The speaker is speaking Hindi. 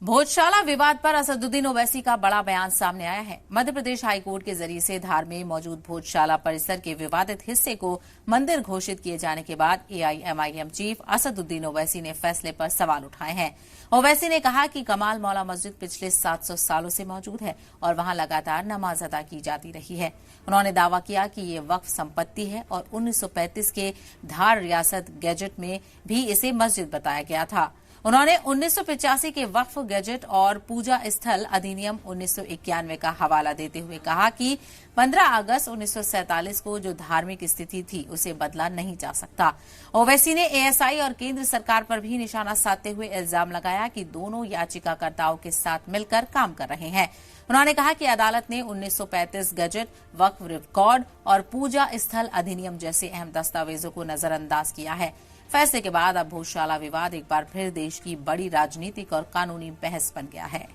भोजशाला विवाद पर असदुद्दीन ओवैसी का बड़ा बयान सामने आया है। मध्य प्रदेश हाईकोर्ट के जरिए से धार में मौजूद भोजशाला परिसर के विवादित हिस्से को मंदिर घोषित किए जाने के बाद एआईएमआईएम चीफ असदुद्दीन ओवैसी ने फैसले पर सवाल उठाए हैं। ओवैसी ने कहा कि कमाल मौला मस्जिद पिछले 700 सालों से मौजूद है और वहां लगातार नमाज अदा की जाती रही है। उन्होंने दावा किया कि ये वक्फ संपत्ति है और 1935 के धार रियासत गैजेट में भी इसे मस्जिद बताया गया था। उन्होंने 1985 के वक्फ गैजेट और पूजा स्थल अधिनियम 1991 का हवाला देते हुए कहा कि 15 अगस्त 1947 को जो धार्मिक स्थिति थी उसे बदला नहीं जा सकता। ओवैसी ने एएसआई और केंद्र सरकार पर भी निशाना साधते हुए इल्जाम लगाया कि दोनों याचिकाकर्ताओं के साथ मिलकर काम कर रहे हैं। उन्होंने कहा कि अदालत ने 1935 गैजेट, वक्फ रिकॉर्ड और पूजा स्थल अधिनियम जैसे अहम दस्तावेजों को नजरअंदाज किया है। फैसले के बाद अब भोजशाला विवाद एक बार फिर देश की बड़ी राजनीतिक और कानूनी बहस बन गया है।